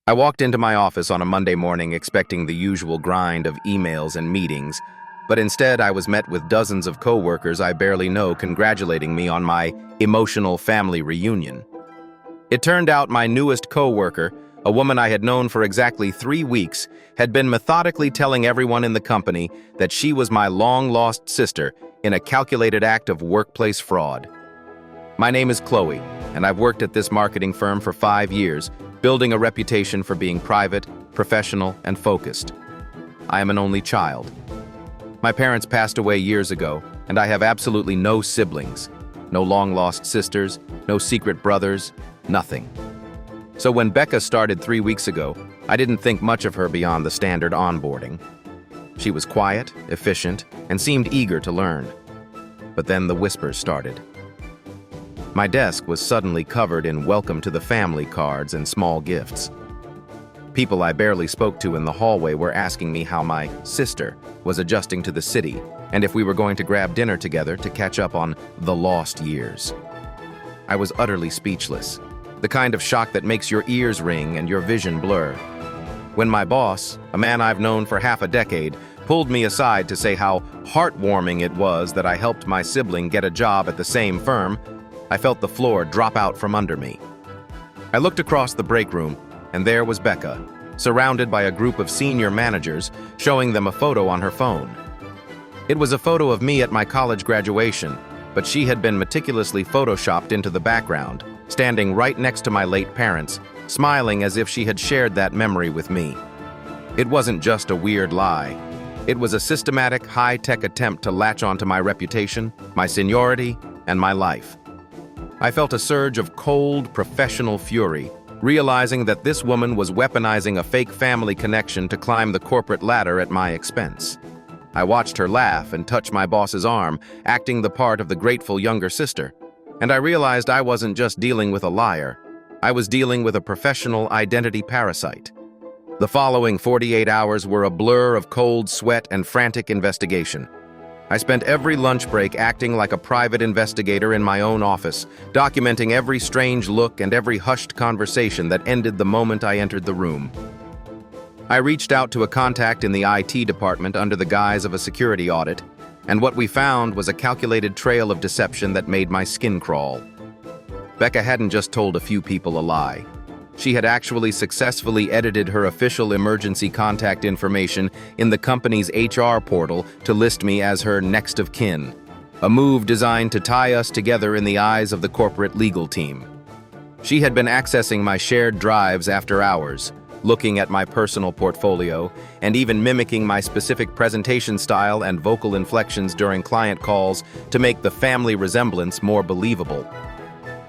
I walked into my office on a Monday morning expecting the usual grind of emails and meetings, but instead I was met with dozens of coworkers I barely know congratulating me on my emotional family reunion. It turned out my newest coworker, a woman I had known for exactly 3 weeks, had been methodically telling everyone in the company that she was my long-lost sister in a calculated act of workplace fraud. My name is Chloe, and I've worked at this marketing firm for 5 years, building a reputation for being private, professional, and focused. I am an only child. My parents passed away years ago, and I have absolutely no siblings. No long-lost sisters, no secret brothers, nothing. So when Becca started 3 weeks ago, I didn't think much of her beyond the standard onboarding. She was quiet, efficient, and seemed eager to learn. But then the whispers started. My desk was suddenly covered in welcome to the family cards and small gifts. People I barely spoke to in the hallway were asking me how my sister was adjusting to the city and if we were going to grab dinner together to catch up on the lost years. I was utterly speechless, the kind of shock that makes your ears ring and your vision blur. When my boss, a man I've known for half a decade, pulled me aside to say how heartwarming it was that I helped my sibling get a job at the same firm, I felt the floor drop out from under me. I looked across the break room, and there was Becca, surrounded by a group of senior managers, showing them a photo on her phone. It was a photo of me at my college graduation, but she had been meticulously photoshopped into the background, standing right next to my late parents, smiling as if she had shared that memory with me. It wasn't just a weird lie. It was a systematic, high-tech attempt to latch onto my reputation, my seniority, and my life. I felt a surge of cold, professional fury, realizing that this woman was weaponizing a fake family connection to climb the corporate ladder at my expense. I watched her laugh and touch my boss's arm, acting the part of the grateful younger sister. And I realized I wasn't just dealing with a liar. I was dealing with a professional identity parasite. The following 48 hours were a blur of cold sweat and frantic investigation. I spent every lunch break acting like a private investigator in my own office, documenting every strange look and every hushed conversation that ended the moment I entered the room. I reached out to a contact in the IT department under the guise of a security audit, and what we found was a calculated trail of deception that made my skin crawl. Becca hadn't just told a few people a lie. She had actually successfully edited her official emergency contact information in the company's HR portal to list me as her next of kin, a move designed to tie us together in the eyes of the corporate legal team. She had been accessing my shared drives after hours, looking at my personal portfolio, and even mimicking my specific presentation style and vocal inflections during client calls to make the family resemblance more believable.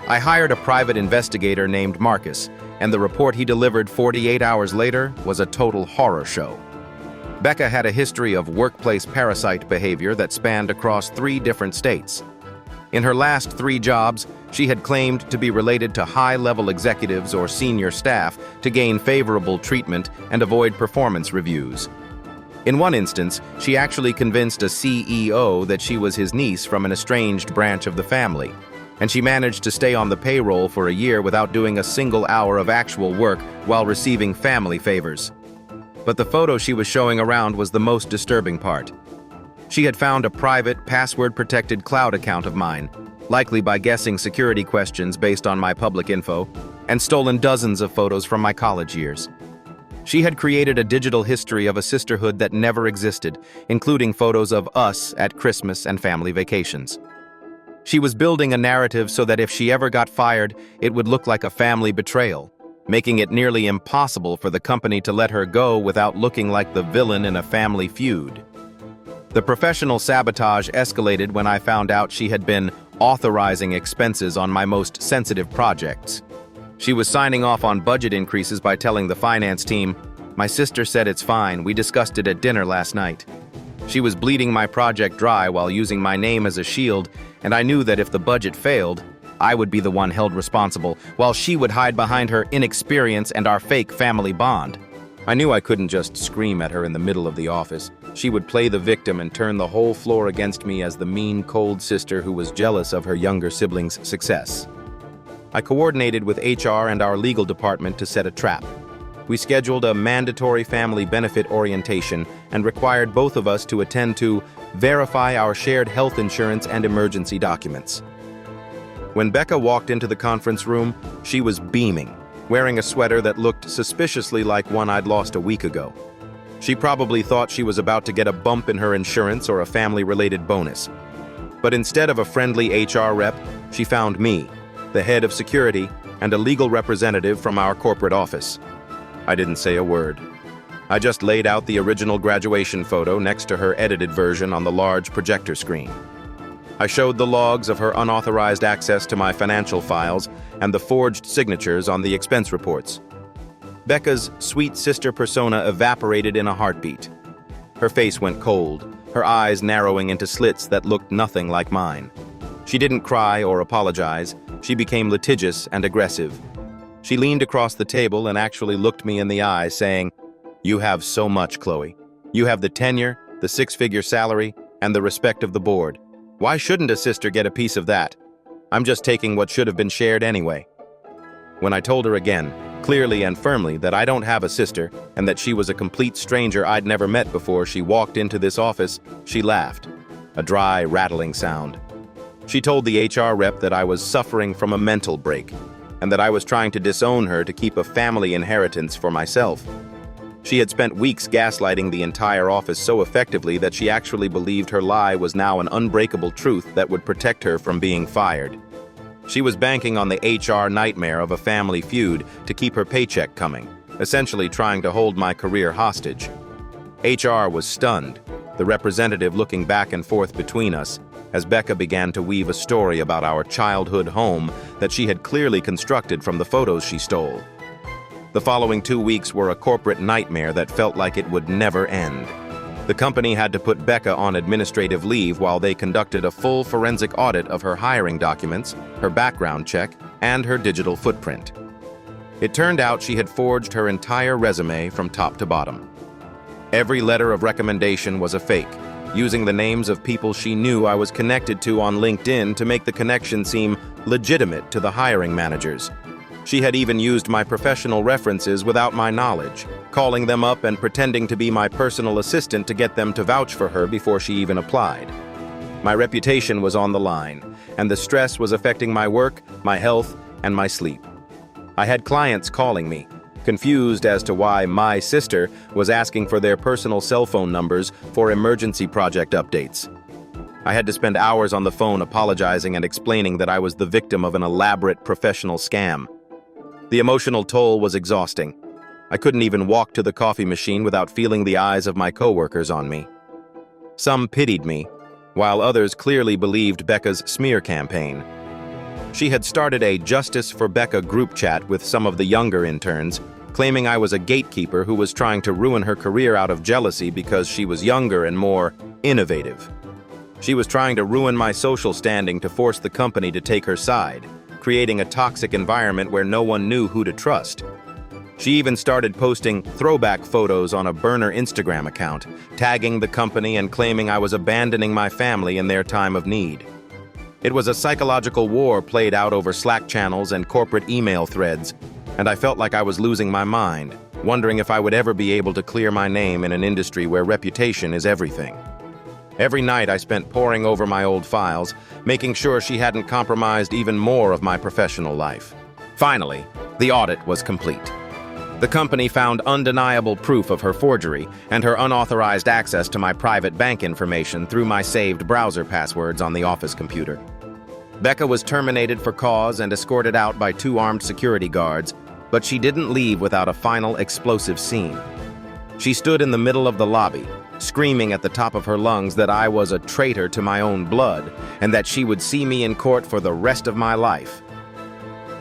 I hired a private investigator named Marcus, and the report he delivered 48 hours later was a total horror show. Becca had a history of workplace parasite behavior that spanned across 3 different states. In her last 3 jobs, she had claimed to be related to high-level executives or senior staff to gain favorable treatment and avoid performance reviews. In one instance, she actually convinced a CEO that she was his niece from an estranged branch of the family, and she managed to stay on the payroll for a year without doing a single hour of actual work while receiving family favors. But the photo she was showing around was the most disturbing part. She had found a private, password-protected cloud account of mine, likely by guessing security questions based on my public info, and stolen dozens of photos from my college years. She had created a digital history of a sisterhood that never existed, including photos of us at Christmas and family vacations. She was building a narrative so that if she ever got fired, it would look like a family betrayal, making it nearly impossible for the company to let her go without looking like the villain in a family feud. The professional sabotage escalated when I found out she had been authorizing expenses on my most sensitive projects. She was signing off on budget increases by telling the finance team, "My sister said it's fine, we discussed it at dinner last night." She was bleeding my project dry while using my name as a shield, and I knew that if the budget failed, I would be the one held responsible, while she would hide behind her inexperience and our fake family bond. I knew I couldn't just scream at her in the middle of the office. She would play the victim and turn the whole floor against me as the mean, cold sister who was jealous of her younger sibling's success. I coordinated with HR and our legal department to set a trap. We scheduled a mandatory family benefit orientation and required both of us to attend to verify our shared health insurance and emergency documents. When Becca walked into the conference room, she was beaming, wearing a sweater that looked suspiciously like one I'd lost a week ago. She probably thought she was about to get a bump in her insurance or a family-related bonus. But instead of a friendly HR rep, she found me, the head of security, and a legal representative from our corporate office. I didn't say a word. I just laid out the original graduation photo next to her edited version on the large projector screen. I showed the logs of her unauthorized access to my financial files and the forged signatures on the expense reports. Becca's sweet sister persona evaporated in a heartbeat. Her face went cold, her eyes narrowing into slits that looked nothing like mine. She didn't cry or apologize. She became litigious and aggressive. She leaned across the table and actually looked me in the eye, saying, "You have so much, Chloe. You have the tenure, the six-figure salary, and the respect of the board. Why shouldn't a sister get a piece of that? I'm just taking what should have been shared anyway." When I told her again, clearly and firmly, that I don't have a sister and that she was a complete stranger I'd never met before she walked into this office, she laughed, a dry, rattling sound. She told the HR rep that I was suffering from a mental break and that I was trying to disown her to keep a family inheritance for myself. She had spent weeks gaslighting the entire office so effectively that she actually believed her lie was now an unbreakable truth that would protect her from being fired. She was banking on the HR nightmare of a family feud to keep her paycheck coming, essentially trying to hold my career hostage. HR was stunned, the representative looking back and forth between us, as Becca began to weave a story about our childhood home that she had clearly constructed from the photos she stole. The following 2 weeks were a corporate nightmare that felt like it would never end. The company had to put Becca on administrative leave while they conducted a full forensic audit of her hiring documents, her background check, and her digital footprint. It turned out she had forged her entire resume from top to bottom. Every letter of recommendation was a fake, using the names of people she knew I was connected to on LinkedIn to make the connection seem legitimate to the hiring managers. She had even used my professional references without my knowledge, calling them up and pretending to be my personal assistant to get them to vouch for her before she even applied. My reputation was on the line, and the stress was affecting my work, my health, and my sleep. I had clients calling me, confused as to why my sister was asking for their personal cell phone numbers for emergency project updates. I had to spend hours on the phone apologizing and explaining that I was the victim of an elaborate professional scam. The emotional toll was exhausting. I couldn't even walk to the coffee machine without feeling the eyes of my coworkers on me. Some pitied me, while others clearly believed Becca's smear campaign. She had started a Justice for Becca group chat with some of the younger interns, claiming I was a gatekeeper who was trying to ruin her career out of jealousy because she was younger and more innovative. She was trying to ruin my social standing to force the company to take her side, creating a toxic environment where no one knew who to trust. She even started posting throwback photos on a burner Instagram account, tagging the company and claiming I was abandoning my family in their time of need. It was a psychological war played out over Slack channels and corporate email threads, and I felt like I was losing my mind, wondering if I would ever be able to clear my name in an industry where reputation is everything. Every night I spent poring over my old files, making sure she hadn't compromised even more of my professional life. Finally, the audit was complete. The company found undeniable proof of her forgery and her unauthorized access to my private bank information through my saved browser passwords on the office computer. Becca was terminated for cause and escorted out by 2 armed security guards, but she didn't leave without a final explosive scene. She stood in the middle of the lobby, screaming at the top of her lungs that I was a traitor to my own blood and that she would see me in court for the rest of my life.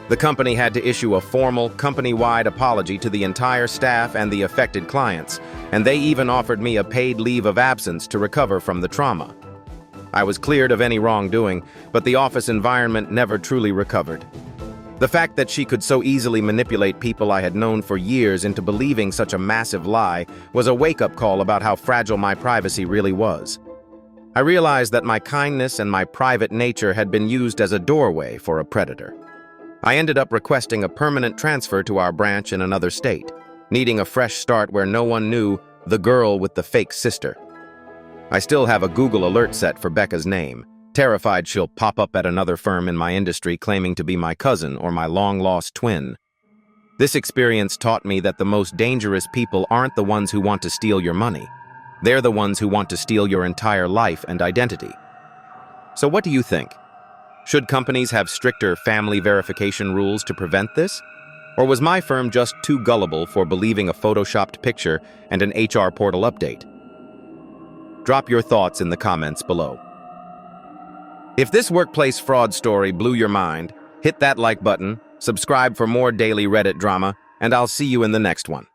The company had to issue a formal, company-wide apology to the entire staff and the affected clients, and they even offered me a paid leave of absence to recover from the trauma. I was cleared of any wrongdoing, but the office environment never truly recovered. The fact that she could so easily manipulate people I had known for years into believing such a massive lie was a wake-up call about how fragile my privacy really was. I realized that my kindness and my private nature had been used as a doorway for a predator. I ended up requesting a permanent transfer to our branch in another state. needing a fresh start where no one knew the girl with the fake sister. I still have a Google alert set for Becca's name, terrified she'll pop up at another firm in my industry claiming to be my cousin or my long-lost twin. This experience taught me that the most dangerous people aren't the ones who want to steal your money. They're the ones who want to steal your entire life and identity. So what do you think? Should companies have stricter family verification rules to prevent this? Or was my firm just too gullible for believing a photoshopped picture and an HR portal update? Drop your thoughts in the comments below. If this workplace fraud story blew your mind, hit that like button, subscribe for more daily Reddit drama, and I'll see you in the next one.